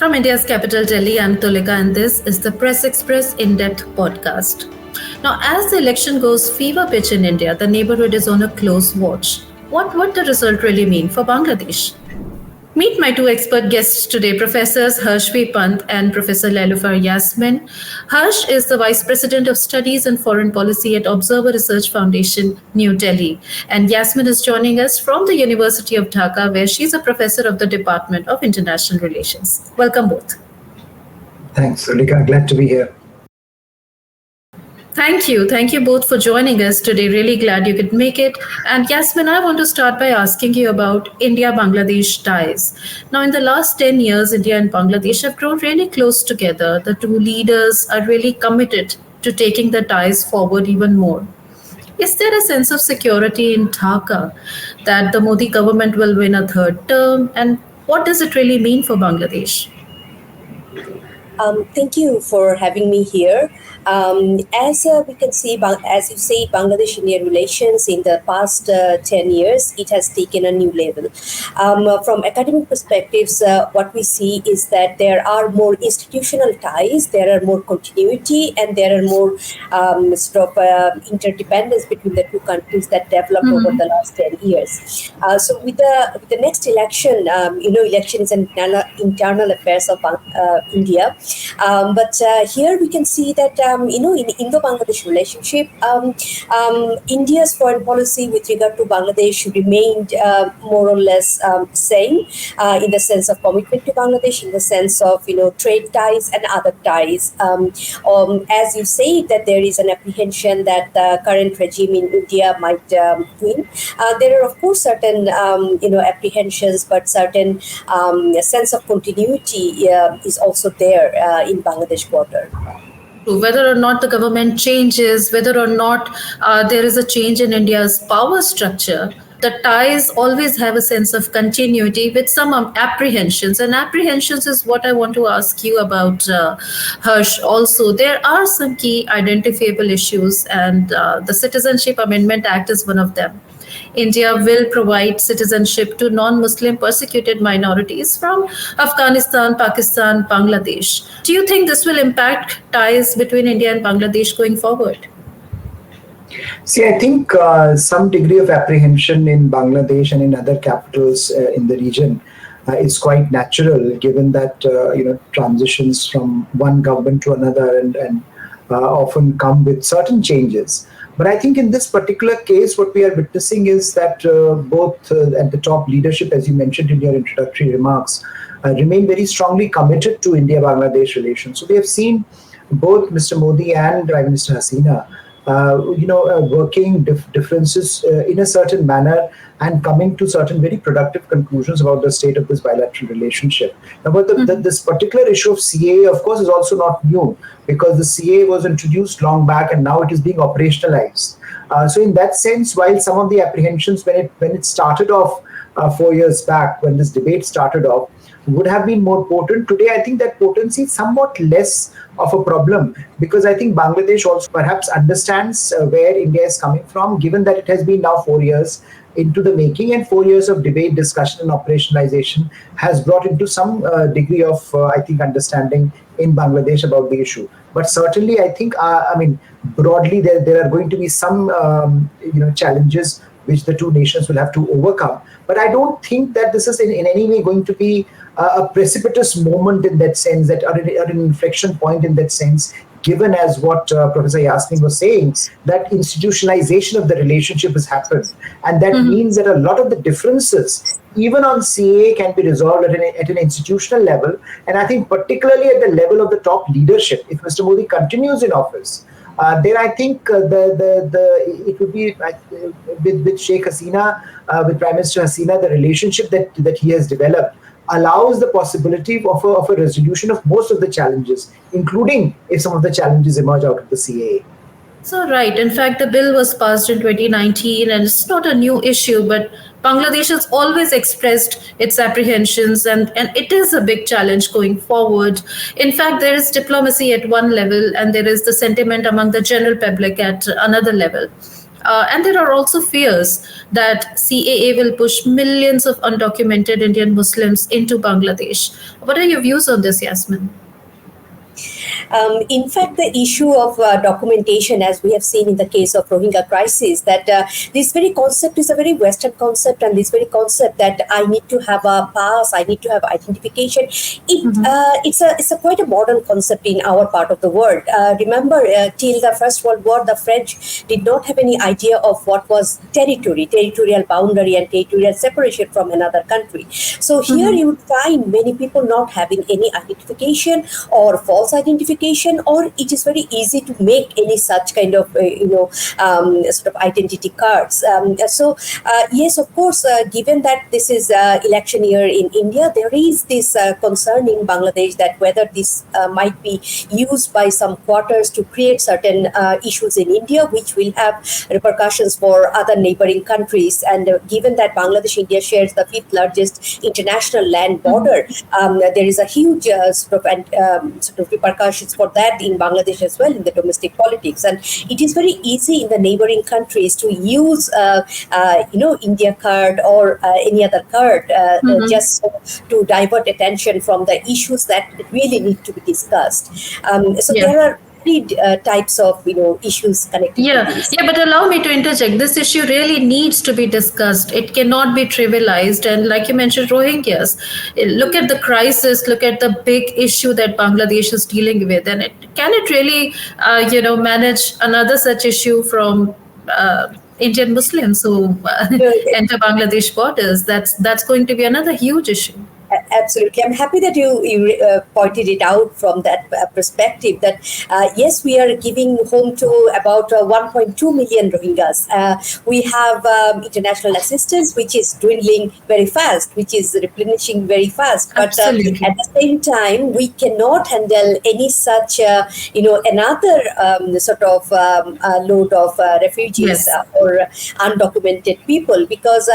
From India's capital, Delhi, I'm Tulika, and this is the Press Xpress In Depth podcast. Now, as the election goes fever pitch in India, the neighborhood is on a close watch. What would the result really mean for Bangladesh? Meet my two expert guests today, Professors Harsh V Pant and Professor Lailufar Yasmin. Harsh is the Vice President of Studies and Foreign Policy at Observer Research Foundation, New Delhi. And Yasmin is joining us from the University of Dhaka, where she's a professor of the Department of International Relations. Welcome both. Thanks, Tulika. Glad to be here. Thank you. Thank you both for joining us today. Really glad you could make it. And Yasmin, I want to start by asking you about India-Bangladesh ties. Now, in the last 10 years, India and Bangladesh have grown really close together. The two leaders are really committed to taking the ties forward even more. Is there a sense of security in Dhaka that the Modi government will win a third term? And what does it really mean for Bangladesh? Thank you for having me here. As we can see, as you say, Bangladesh-India relations in the past 10 years, it has taken a new level. From academic perspectives, what we see is that there are more institutional ties, there are more continuity, and there are more interdependence between the two countries that developed over the last 10 years. So with the next election, election is an internal affairs of India. But here we can see that, in Indo-Bangladesh relationship, India's foreign policy with regard to Bangladesh remained more or less same in the sense of commitment to Bangladesh, in the sense of, trade ties and other ties. As you say, that there is an apprehension that the current regime in India might win. There are, of course, certain, apprehensions, but certain sense of continuity is also there in Bangladesh border. Whether or not the government changes, whether or not there is a change in India's power structure, the ties always have a sense of continuity with some apprehensions. And apprehensions is what I want to ask you about, Harsh. Also, there are some key identifiable issues, and the Citizenship Amendment Act is one of them. India will provide citizenship to non-Muslim persecuted minorities from Afghanistan, Pakistan, Bangladesh. Do you think this will impact ties between India and Bangladesh going forward? See, I think some degree of apprehension in Bangladesh and in other capitals in the region is quite natural, given that transitions from one government to another and often come with certain changes. But I think in this particular case, what we are witnessing is that both at the top leadership, as you mentioned in your introductory remarks, remain very strongly committed to India-Bangladesh relations. So we have seen both Mr. Modi and Prime Minister Hasina, working differences in a certain manner and coming to certain very productive conclusions about the state of this bilateral relationship. Now, but this particular issue of CAA, of course, is also not new, because the CAA was introduced long back and now it is being operationalized. So in that sense, while some of the apprehensions when it started off 4 years back, when this debate started off, would have been more potent, today I think that potency is somewhat less of a problem, because I think Bangladesh also perhaps understands where India is coming from, given that it has been now 4 years into the making, and 4 years of debate, discussion and operationalization has brought into some degree of, understanding in Bangladesh about the issue. But certainly I think, broadly there are going to be some, challenges which the two nations will have to overcome. But I don't think that this is in any way going to be a precipitous moment in that sense, or an inflection point in that sense, given as what Professor Yasmin was saying, that institutionalization of the relationship has happened. And that means that a lot of the differences, even on CAA, can be resolved at an institutional level. And I think particularly at the level of the top leadership, if Mr. Modi continues in office, then I think it would be with Sheikh Hasina, with Prime Minister Hasina, the relationship that he has developed allows the possibility of a resolution of most of the challenges, including if some of the challenges emerge out of the CAA. So, right. In fact, the bill was passed in 2019, and it's not a new issue, but Bangladesh has always expressed its apprehensions, and it is a big challenge going forward. In fact, there is diplomacy at one level, and there is the sentiment among the general public at another level. And there are also fears that CAA will push millions of undocumented Indian Muslims into Bangladesh. What are your views on this, Yasmin? In fact, the issue of documentation, as we have seen in the case of Rohingya crisis, that this very concept is a very Western concept, and this very concept that I need to have a pass, I need to have identification. It's a quite a modern concept in our part of the world. Remember, till the First World War, the French did not have any idea of what was territory, territorial boundary, and territorial separation from another country. So here you would find many people not having any identification or false identification, or it is very easy to make any such kind of sort of identity cards. Yes, of course, given that this is election year in India, there is this concern in Bangladesh that whether this might be used by some quarters to create certain issues in India, which will have repercussions for other neighboring countries. And given that Bangladesh India shares the fifth largest international land border, there is a huge sort of repercussions for that in Bangladesh as well in the domestic politics. And it is very easy in the neighboring countries to use, India card or any other card just to divert attention from the issues that really need to be discussed. There are types of issues connected to this. But allow me to interject. This issue really needs to be discussed. It cannot be trivialized. And like you mentioned, Rohingyas, look at the crisis, look at the big issue that Bangladesh is dealing with, and can it really, manage another such issue from Indian Muslims who enter Bangladesh borders? That's going to be another huge issue. Absolutely. I'm happy that you pointed it out from that perspective that, yes, we are giving home to about 1.2 million Rohingyas. We have international assistance, which is dwindling very fast, which is replenishing very fast. But at the same time, we cannot handle any such, another sort of load of refugees or undocumented people, because,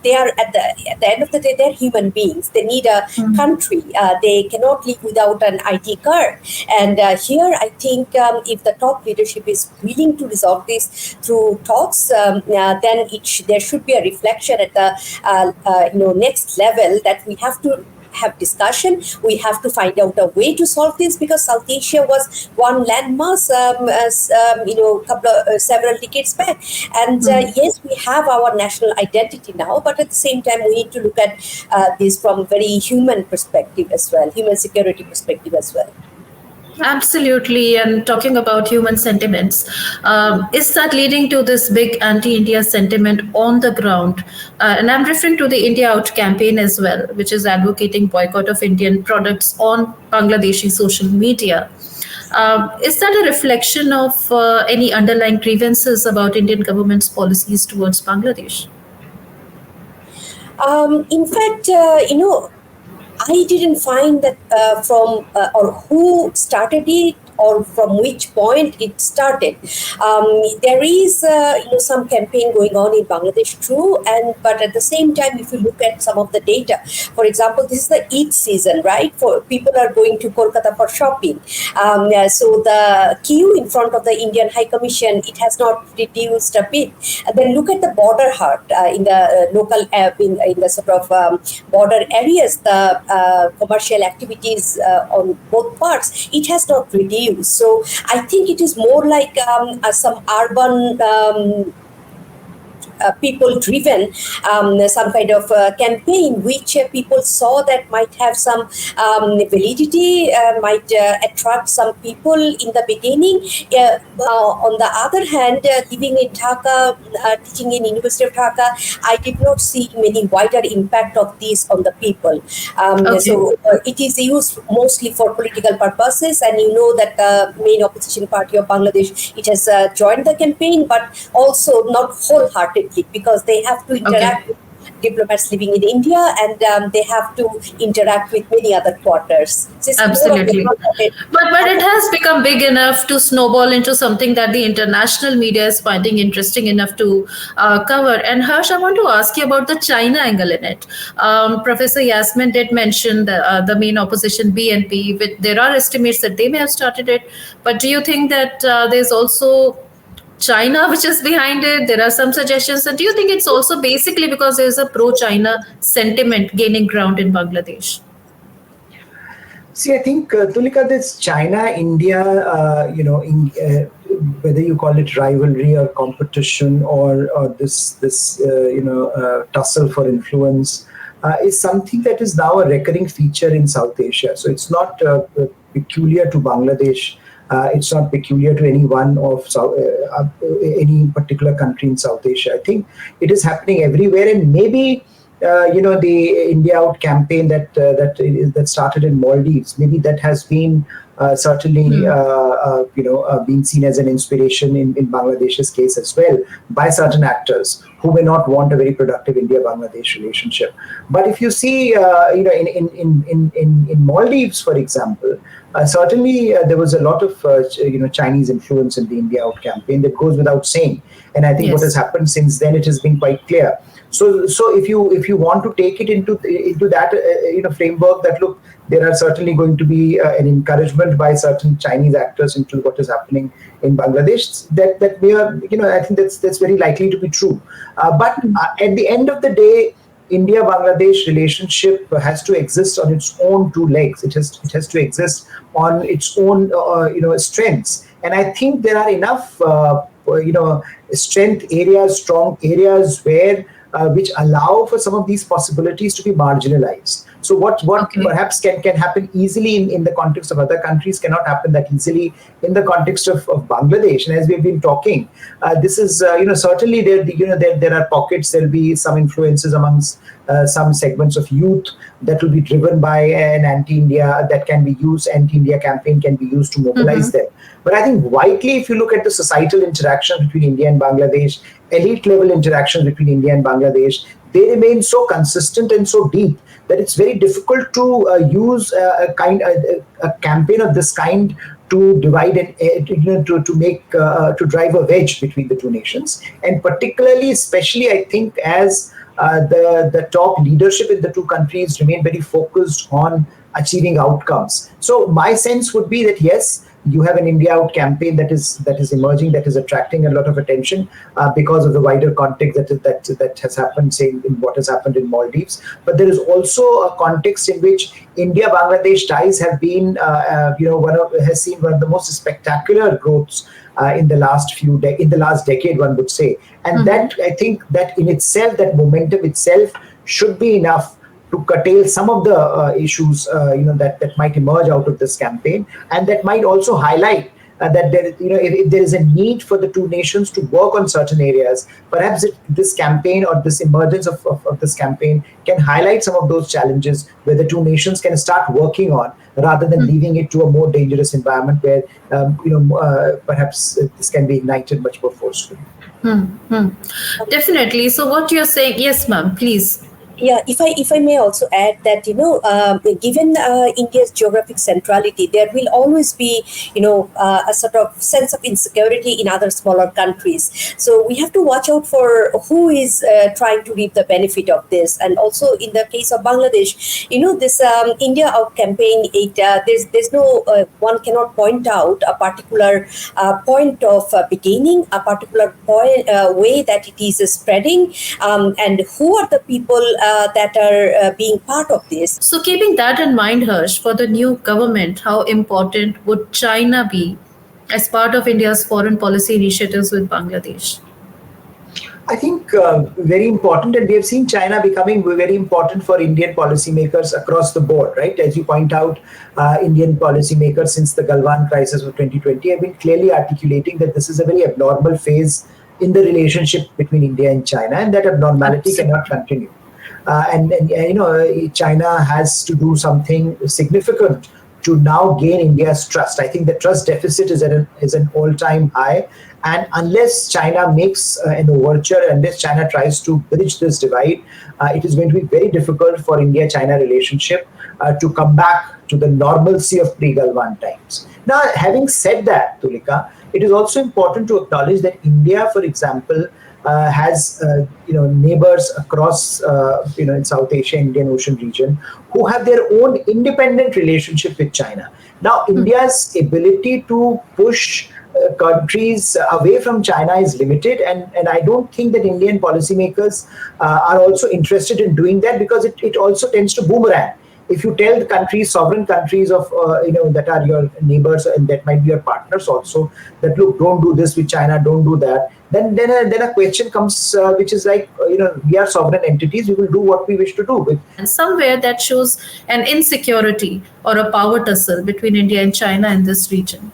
they are at the end of the day, they're human beings. They need a country. They cannot live without an ID card. And here, I think if the top leadership is willing to resolve this through talks, then there should be a reflection at the next level that we have to have discussion. We have to find out a way to solve this, because South Asia was one landmass, several decades back. And yes, we have our national identity now, but at the same time, we need to look at this from a very human perspective as well, human security perspective as well. Absolutely. And talking about human sentiments, is that leading to this big anti-India sentiment on the ground? And I'm referring to the India Out campaign as well, which is advocating boycott of Indian products on Bangladeshi social media. Is that a reflection of any underlying grievances about Indian government's policies towards Bangladesh? In fact, I didn't find that from or who started it or from which point it started. There is some campaign going on in Bangladesh, true, but at the same time, if you look at some of the data, for example, this is the Eid season, right? For people are going to Kolkata for shopping. So the queue in front of the Indian High Commission, it has not reduced a bit. And then look at the border hut in the local in the sort of border areas, the commercial activities on both parts, it has not reduced. So I think it is more like some urban people driven some kind of campaign which people saw that might have some validity, might attract some people in the beginning. On the other hand, living in Dhaka, teaching in University of Dhaka, I did not see many wider impact of this on the people. So it is used mostly for political purposes, and you know that the main opposition party of Bangladesh, it has joined the campaign, but also not wholeheartedly, because they have to interact with diplomats living in India, and they have to interact with many other quarters. So absolutely. But it has become big enough to snowball into something that the international media is finding interesting enough to cover. And Harsh, I want to ask you about the China angle in it. Professor Yasmin did mention the main opposition, BNP. There are estimates that they may have started it. But do you think that there's also China which is behind it? There are some suggestions. And do you think it's also basically because there's a pro-China sentiment gaining ground in Bangladesh? See, I think Tulika, this China, India, whether you call it rivalry or competition or this tussle for influence, is something that is now a recurring feature in South Asia. So it's not peculiar to Bangladesh. It's not peculiar to any one of any particular country in South Asia. I think it is happening everywhere, and maybe the India Out campaign that started in Maldives. Maybe that has been certainly being seen as an inspiration in Bangladesh's case as well by certain actors who may not want a very productive India-Bangladesh relationship. But if you see, in Maldives, for example, certainly there was a lot of Chinese influence in the India Out campaign. That goes without saying, and I think what has happened since then, it has been quite clear. So if you want to take it into that framework, that look, there are certainly going to be an encouragement by certain Chinese actors into what is happening in Bangladesh. That may I think that's very likely to be true. But at the end of the day, India-Bangladesh relationship has to exist on its own two legs. It has to exist on its own strengths. And I think there are enough strength areas, strong areas where which allow for some of these possibilities to be marginalized. So what perhaps can happen easily in the context of other countries cannot happen that easily in the context of Bangladesh. And as we've been talking, this is certainly there are pockets. There will be some influences amongst some segments of youth that will be driven by an anti-India anti-India campaign can be used to mobilize them. But I think widely, if you look at the societal interaction between India and Bangladesh, elite level interactions between India and Bangladesh, they remain so consistent and so deep that it's very difficult to use a campaign of this kind to divide and to drive a wedge between the two nations, and particularly, especially, I think, as the top leadership in the two countries remain very focused on achieving outcomes. So my sense would be that yes, you have an India Out campaign that is emerging, that is attracting a lot of attention because of the wider context that has happened, say, in what has happened in Maldives. But there is also a context in which India-Bangladesh ties have been, has seen one of the most spectacular growths in the last decade, one would say. And that, I think, that in itself, that momentum itself should be enough to curtail some of the issues that might emerge out of this campaign, and that might also highlight that if there is a need for the two nations to work on certain areas, perhaps this campaign or this emergence of this campaign can highlight some of those challenges where the two nations can start working on, rather than leaving it to a more dangerous environment where perhaps this can be ignited much more forcefully. Definitely. So what you're saying, yes, ma'am, please. Yeah, if I may also add that given India's geographic centrality, there will always be a sort of sense of insecurity in other smaller countries. So we have to watch out for who is trying to reap the benefit of this. And also in the case of Bangladesh, this India Out campaign, there's no one cannot point out a particular point of beginning, a particular point way that it is spreading, and who are the people that are being part of this. So keeping that in mind, Harsh, for the new government, how important would China be as part of India's foreign policy initiatives with Bangladesh? I think very important, and we have seen China becoming very important for Indian policymakers across the board, right? As you point out, Indian policymakers since the Galwan crisis of 2020 have been clearly articulating that this is a very abnormal phase in the relationship between India and China, and that abnormality cannot continue. China has to do something significant to now gain India's trust. I think the trust deficit is an all-time high, and unless China makes an overture, unless China tries to bridge this divide, it is going to be very difficult for India-China relationship to come back to the normalcy of pre-Galwan times. Now, having said that, Tulika, it is also important to acknowledge that India, for example, has neighbors across in South Asia, Indian Ocean region, who have their own independent relationship with China. Now, India's ability to push countries away from China is limited, and I don't think that Indian policymakers are also interested in doing that, because it also tends to boomerang. If you tell the countries, sovereign countries of that are your neighbors and that might be your partners also, that look, don't do this with China, don't do that, then a question comes which is like, we are sovereign entities, we will do what we wish to do with. And somewhere that shows an insecurity or a power tussle between India and China in this region.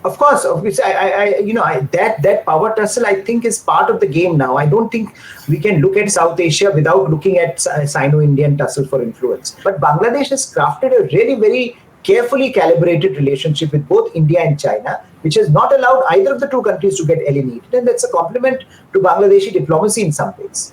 Of course, obviously, that power tussle, I think, is part of the game now. I don't think we can look at South Asia without looking at Sino-Indian tussle for influence. But Bangladesh has crafted a really very carefully calibrated relationship with both India and China, which has not allowed either of the two countries to get alienated, and that's a compliment to Bangladeshi diplomacy in some ways.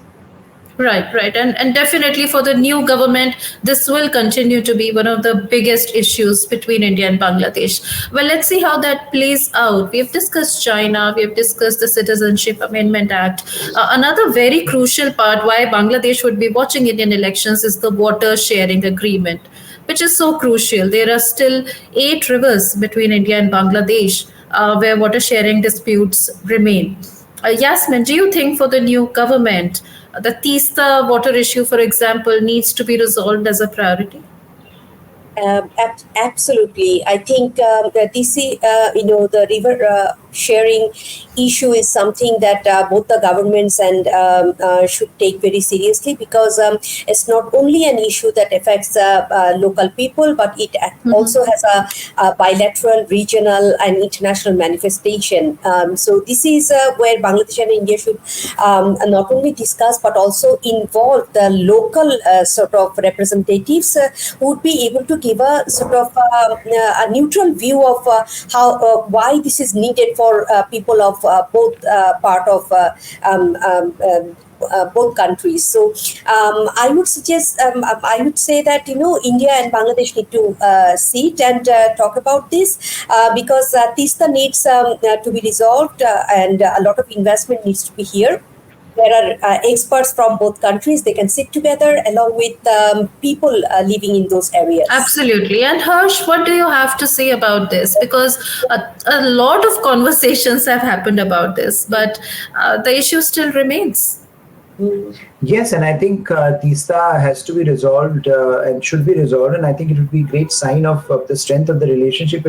Right. And definitely for the new government, this will continue to be one of the biggest issues between India and Bangladesh. Well, let's see how that plays out. We have discussed China, we have discussed the Citizenship Amendment Act. Another very crucial part why Bangladesh would be watching Indian elections is the water sharing agreement, which is so crucial. There are still 8 rivers between India and Bangladesh where water sharing disputes remain. Yasmin, do you think for the new government, the Tista water issue, for example, needs to be resolved as a priority? Absolutely. I think the DC, the river sharing issue is something that both the governments and should take very seriously, because it's not only an issue that affects local people, but it also has a bilateral, regional, and international manifestation. So this is where Bangladesh and India should not only discuss but also involve the local sort of representatives who would be able to give a sort of a neutral view of how why this is needed for people of both part of both countries. So I would suggest, I would say that India and Bangladesh need to sit and talk about this, because Tista needs to be resolved, and a lot of investment needs to be here. There are experts from both countries. They can sit together along with people living in those areas. Absolutely. And Harsh, what do you have to say about this? Because a lot of conversations have happened about this, but the issue still remains. Yes, and I think Tista has to be resolved and should be resolved, and I think it would be a great sign of the strength of the relationship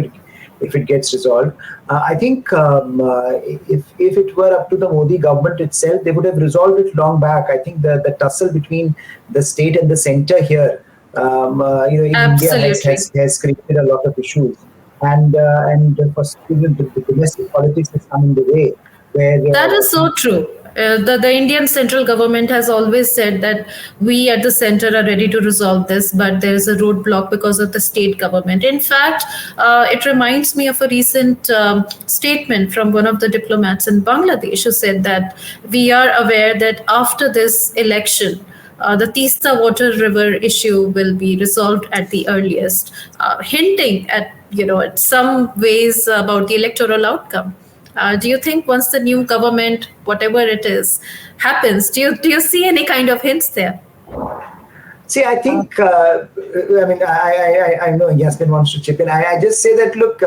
if it gets resolved. I think if it were up to the Modi government itself, they would have resolved it long back. I think the tussle between the state and the center here, in India has created a lot of issues, and for the domestic politics has come in the way. That is so true. The Indian central government has always said that we at the center are ready to resolve this, but there is a roadblock because of the state government. In fact, it reminds me of a recent statement from one of the diplomats in Bangladesh who said that we are aware that after this election, the Tista water river issue will be resolved at the earliest, hinting at some ways about the electoral outcome. Do you think once the new government, whatever it is, happens, do you see any kind of hints there? See, I think, I know Yasmin wants to chip in. I just say that, look,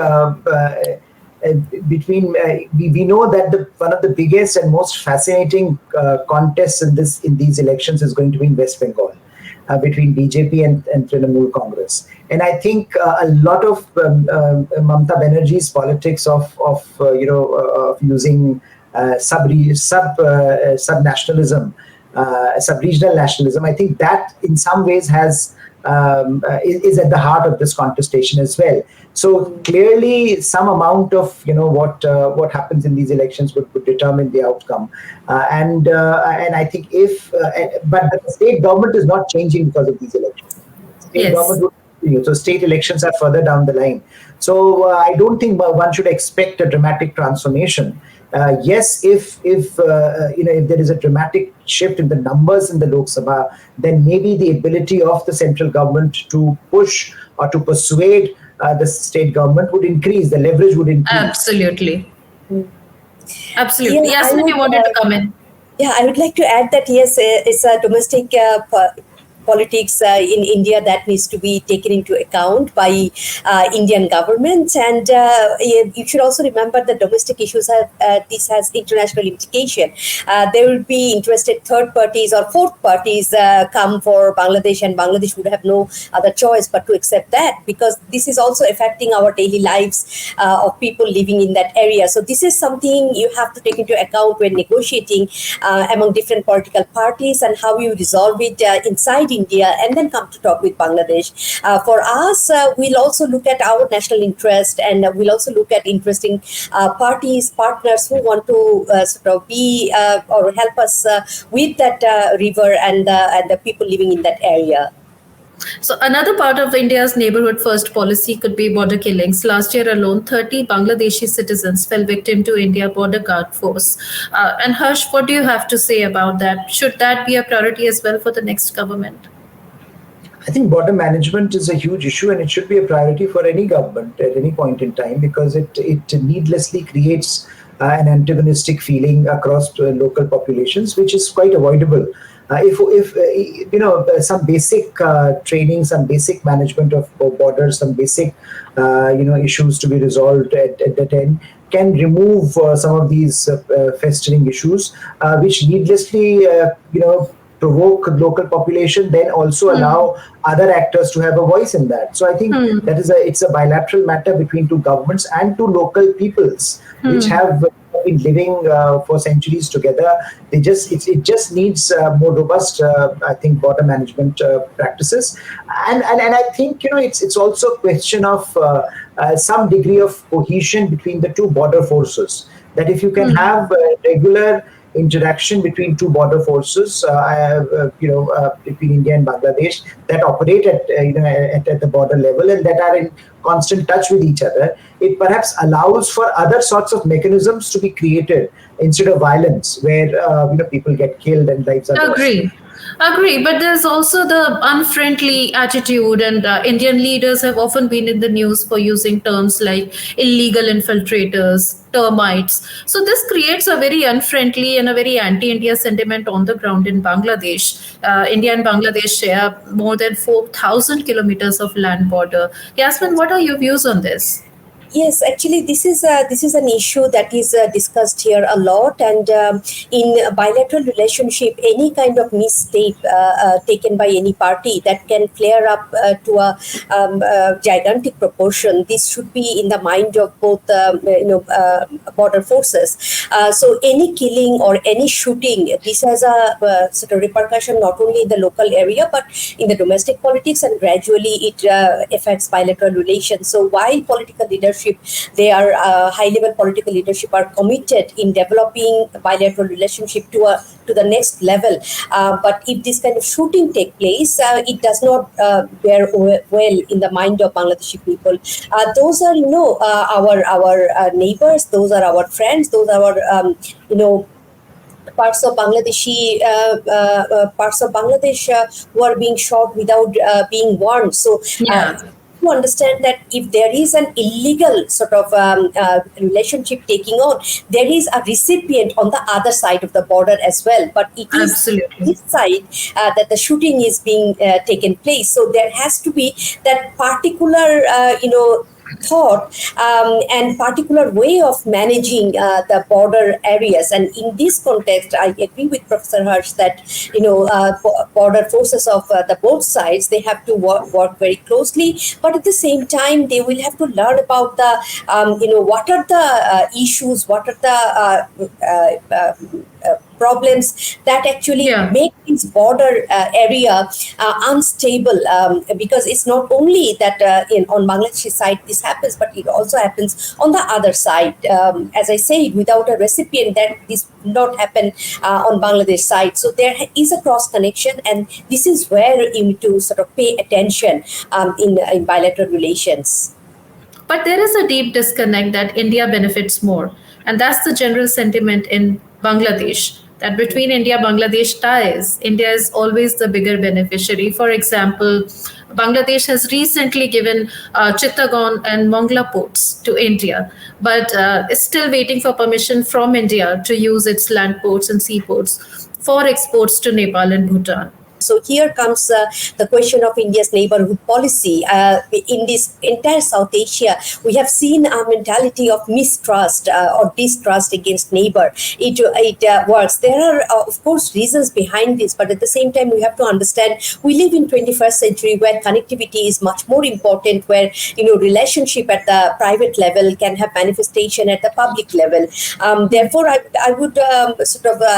we know that one of the biggest and most fascinating contests in these elections is going to be in West Bengal. Between BJP and Trinamool Congress, and I think a lot of Mamata Banerjee's politics of using sub-nationalism, sub-regional nationalism, I think that in some ways is at the heart of this contestation as well. So clearly, some amount of what happens in these elections would determine the outcome, and I think but the state government is not changing because of these elections. State government would continue. So state elections are further down the line. So I don't think one should expect a dramatic transformation. Yes, if there is a dramatic shift in the numbers in the Lok Sabha, then maybe the ability of the central government to push or to persuade the state government would increase, the leverage would increase. Absolutely. Yes, you wanted to come in. Yeah, I would like to add that yes, it's a domestic politics in India that needs to be taken into account by Indian government. And you should also remember that domestic issues have this has international implication. There will be interested third parties or fourth parties come for Bangladesh, and Bangladesh would have no other choice but to accept that, because this is also affecting our daily lives of people living in that area. So this is something you have to take into account when negotiating among different political parties, and how you resolve it inside India and then come to talk with Bangladesh. For us, we'll also look at our national interest, and we'll also look at interesting parties, partners who want to sort of be or help us with that river and the people living in that area. So another part of India's neighborhood first policy could be border killings. Last year alone, 30 Bangladeshi citizens fell victim to India border guard force. And Harsh, what do you have to say about that? Should that be a priority as well for the next government? I think border management is a huge issue, and it should be a priority for any government at any point in time, because it needlessly creates an antagonistic feeling across local populations, which is quite avoidable. If some basic training, some basic management of borders, some basic issues to be resolved at that end can remove some of these festering issues, which needlessly provoke local population, then also allow other actors to have a voice in that. So I think it's a bilateral matter between two governments and two local peoples, which have been living for centuries together. It just needs more robust, I think, border management practices, and I think it's also a question of some degree of cohesion between the two border forces. That if you can have regular interaction between two border forces, between India and Bangladesh, that operate at the border level and that are in constant touch with each other, it perhaps allows for other sorts of mechanisms to be created instead of violence, where people get killed and lives are lost. Agree, but there's also the unfriendly attitude, and Indian leaders have often been in the news for using terms like illegal infiltrators, termites. So this creates a very unfriendly and a very anti-India sentiment on the ground in Bangladesh. India and Bangladesh share more than 4,000 kilometers of land border. Yasmin, what are your views on this? Yes, actually, this is an issue that is discussed here a lot, and in a bilateral relationship, any kind of misstep taken by any party that can flare up to a gigantic proportion. This should be in the mind of both, border forces. So any killing or any shooting, this has a sort of repercussion not only in the local area but in the domestic politics, and gradually it affects bilateral relations. So while political leadership, they are high-level political leadership are committed in developing a bilateral relationship to the next level. But if this kind of shooting take place, it does not bear well in the mind of Bangladeshi people. Those are, our neighbors. Those are our friends. Those are our, parts of Bangladesh who are being shot without being warned. So. To understand that if there is an illegal sort of relationship taking on, there is a recipient on the other side of the border as well. But it is this side that the shooting is being taken place. So there has to be that particular, thought and particular way of managing the border areas. And in this context, I agree with Professor Harsh that border forces of the both sides, they have to work very closely, but at the same time they will have to learn about the what are the issues, what are the problems that actually make this border area unstable, because it's not only that on Bangladeshi side this happens, but it also happens on the other side. As I said, without a recipient, that this will not happen on Bangladesh side. So there is a cross connection, and this is where you need to sort of pay attention in bilateral relations. But there is a deep disconnect that India benefits more, and that's the general sentiment in Bangladesh, that between India-Bangladesh ties, India is always the bigger beneficiary. For example, Bangladesh has recently given Chittagong and Mongla ports to India, but is still waiting for permission from India to use its land ports and seaports for exports to Nepal and Bhutan. So here comes the question of India's neighborhood policy. In this entire South Asia, we have seen a mentality of mistrust or distrust against neighbor. It works. There are, of course, reasons behind this, but at the same time, we have to understand we live in 21st century where connectivity is much more important, where relationship at the private level can have manifestation at the public level. Therefore, I would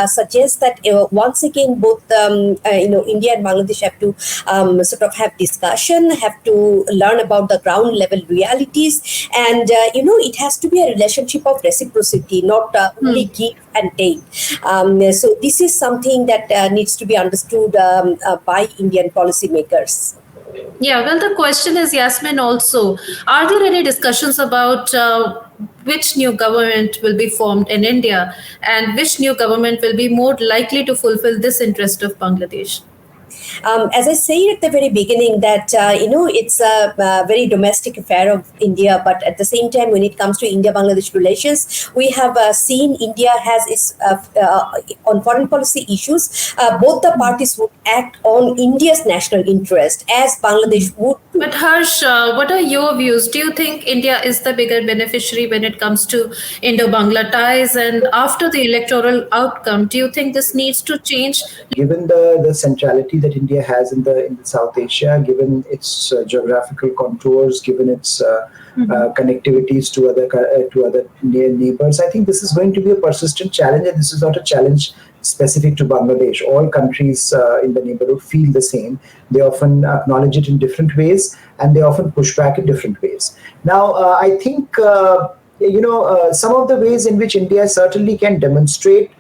suggest that once again both India and Bangladesh have to have discussion, have to learn about the ground level realities, and it has to be a relationship of reciprocity, not only give and take. So this is something that needs to be understood by Indian policymakers. Yeah, well, the question is, Yasmin, also, are there any discussions about which new government will be formed in India and which new government will be more likely to fulfill this interest of Bangladesh? As I said at the very beginning, that it's a very domestic affair of India, but at the same time, when it comes to India-Bangladesh relations, we have seen India has its on foreign policy issues. Both the parties would act on India's national interest, as Bangladesh would too. But Harsh, what are your views? Do you think India is the bigger beneficiary when it comes to Indo-Bangla ties? And after the electoral outcome, do you think this needs to change? Given the centrality that India has in the South Asia, given its geographical contours, given its connectivities to other neighbors, I think this is going to be a persistent challenge, and this is not a challenge specific to Bangladesh. All countries in the neighborhood feel the same. They often acknowledge it in different ways, and they often push back in different ways. Now, I think some of the ways in which India certainly can demonstrate,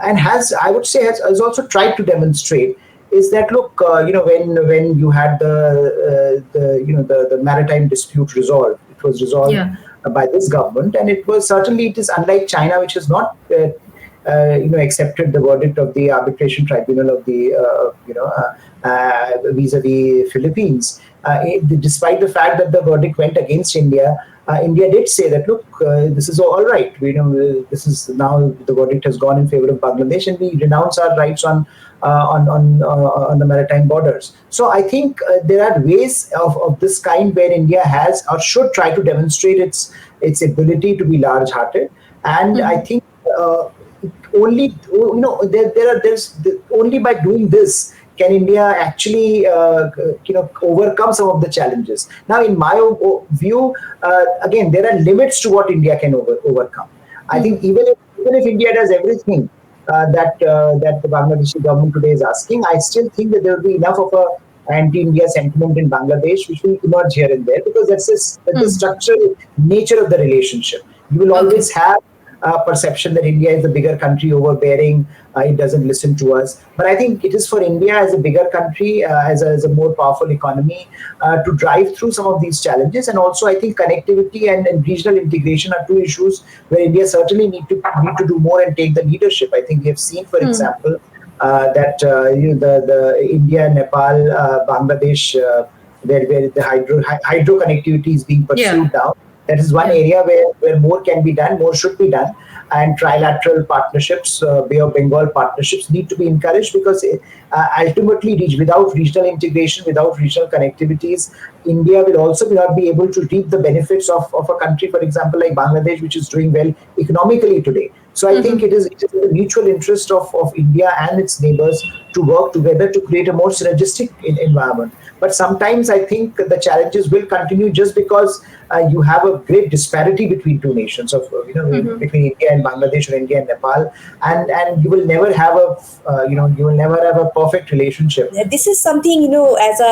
and has also tried to demonstrate, is that look, when you had the maritime dispute resolved, it was resolved by this government, and it is unlike China, which has not accepted the verdict of the arbitration tribunal of the vis-a-vis Philippines. Despite the fact that the verdict went against India, India did say that, look, this is all right. This is now the verdict has gone in favor of Bangladesh, and we renounce our rights on the maritime borders. So I think there are ways of this kind where India has or should try to demonstrate its ability to be large-hearted, and I think only only by doing this can India actually overcome some of the challenges. Now, in my view, again, there are limits to what India can overcome. I think even if India does everything that the Bangladeshi government today is asking, I still think that there will be enough of a anti-India sentiment in Bangladesh which will emerge here and there, because that's the structural nature of the relationship. You will always have perception that India is the bigger country, overbearing, it doesn't listen to us. But I think it is for India as a bigger country, as a more powerful economy, to drive through some of these challenges. And also, I think connectivity and regional integration are two issues where India certainly need to do more and take the leadership. I think we have seen, for example, that the India, Nepal, Bangladesh, where the hydro connectivity is being pursued now. That is one area where more can be done, more should be done. And trilateral partnerships, Bay of Bengal partnerships need to be encouraged, because ultimately, without regional integration, without regional connectivities, India will also not be able to reap the benefits of a country, for example, like Bangladesh, which is doing well economically today. So I think it is the mutual interest of India and its neighbors to work together to create a more synergistic environment. But sometimes I think the challenges will continue just because you have a great disparity between two nations, between India and Bangladesh, or India and Nepal, and you will never have a perfect relationship. This is something,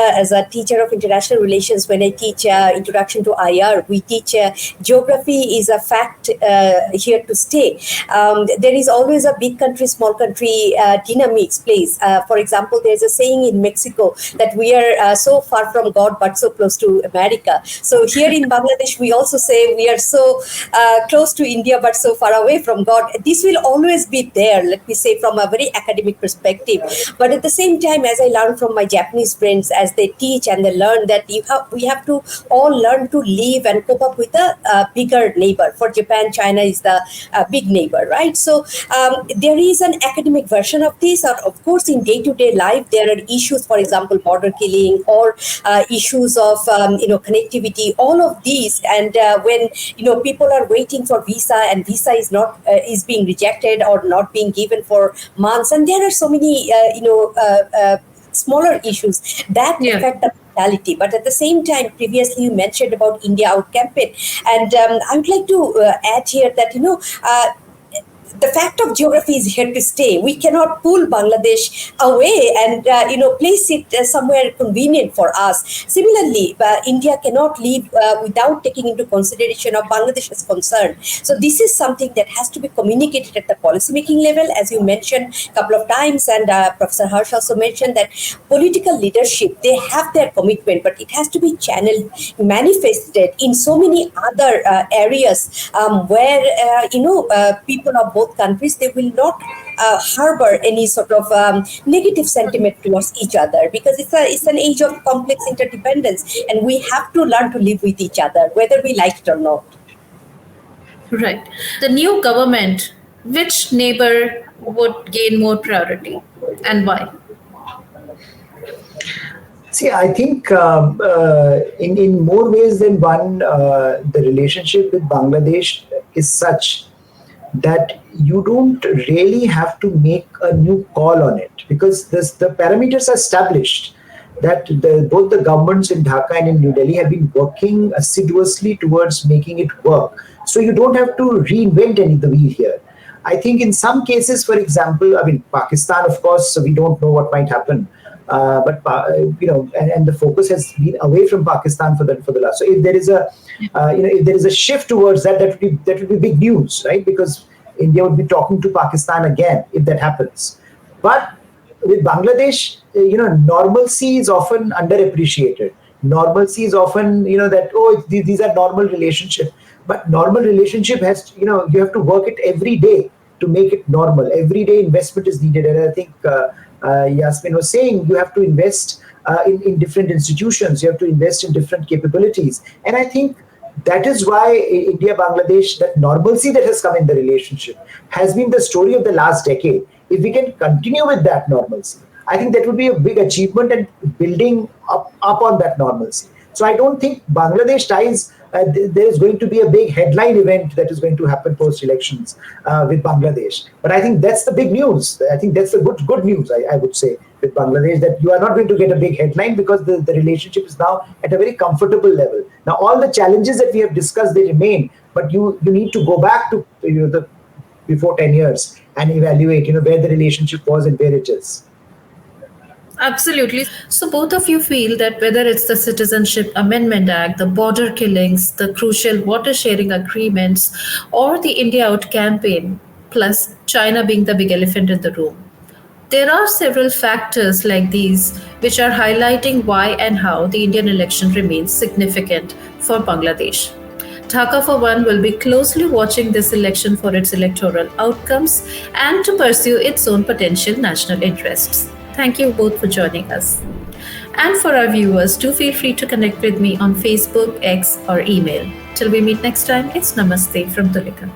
as a teacher of international relations, when I teach introduction to IR, we teach geography is a fact here to stay. There is always a big country, small country dynamics plays. For example, there's a saying in Mexico that we are so far from God but so close to America. So here in Bangladesh, we also say we are so close to India but so far away away from God. This will always be there, let me say, from a very academic perspective. But at the same time, as I learn from my Japanese friends, as they teach and they learn that we have to all learn to live and cope up with a bigger neighbor. For Japan, China is the big neighbor, right? So there is an academic version of this. Of course, in day-to-day life, there are issues, for example, border killing or issues of connectivity, all of these. And when people are waiting for visa and visa is not is being rejected or not being given for months, and there are so many smaller issues that Yeah. affect the mentality. But at the same time, previously you mentioned about India Out campaign, and I would like to add here that the fact of geography is here to stay. We cannot pull Bangladesh away and place it somewhere convenient for us. Similarly, India cannot leave without taking into consideration of Bangladesh's concern. So this is something that has to be communicated at the policy making level, as you mentioned a couple of times, and Professor Harsh also mentioned that political leadership, they have their commitment, but it has to be channeled, manifested in so many other areas where people of both countries, they will not harbor any sort of negative sentiment towards each other, because it's an age of complex interdependence, and we have to learn to live with each other, whether we like it or not. Right. The new government, which neighbor would gain more priority and why? See, I think in more ways than one, the relationship with Bangladesh is such that you don't really have to make a new call on it, because the parameters are established, that both the governments in Dhaka and in New Delhi have been working assiduously towards making it work. So you don't have to reinvent the wheel here. I think in some cases, for example, I mean, Pakistan, of course, so we don't know what might happen. And the focus has been away from Pakistan for the last. So if there is if there is a shift towards that, that would be big news, right? Because India would be talking to Pakistan again if that happens. But with Bangladesh, normalcy is often underappreciated. Normalcy is often, that, these are normal relationship. But normal relationship has, you have to work it every day to make it normal. Every day investment is needed. And I think Yasmin was saying, you have to invest in different institutions. You have to invest in different capabilities. And I think that is why India, Bangladesh, that normalcy that has come in the relationship has been the story of the last decade. If we can continue with that normalcy, I think that would be a big achievement, and building up on that normalcy. So I don't think Bangladesh ties, there is going to be a big headline event that is going to happen post-elections with Bangladesh. But I think that's the big news. I think that's the good news, I would say, with Bangladesh, that you are not going to get a big headline, because the relationship is now at a very comfortable level. Now, all the challenges that we have discussed, they remain, but you need to go back to the before 10 years and evaluate where the relationship was and where it is. Absolutely. So, both of you feel that whether it's the Citizenship Amendment Act, the border killings, the crucial water sharing agreements, or the India Out campaign, plus China being the big elephant in the room, there are several factors like these which are highlighting why and how the Indian election remains significant for Bangladesh. Dhaka, for one, will be closely watching this election for its electoral outcomes and to pursue its own potential national interests. Thank you both for joining us. And for our viewers, do feel free to connect with me on Facebook, X, or email. Till we meet next time, it's Namaste from Tulika.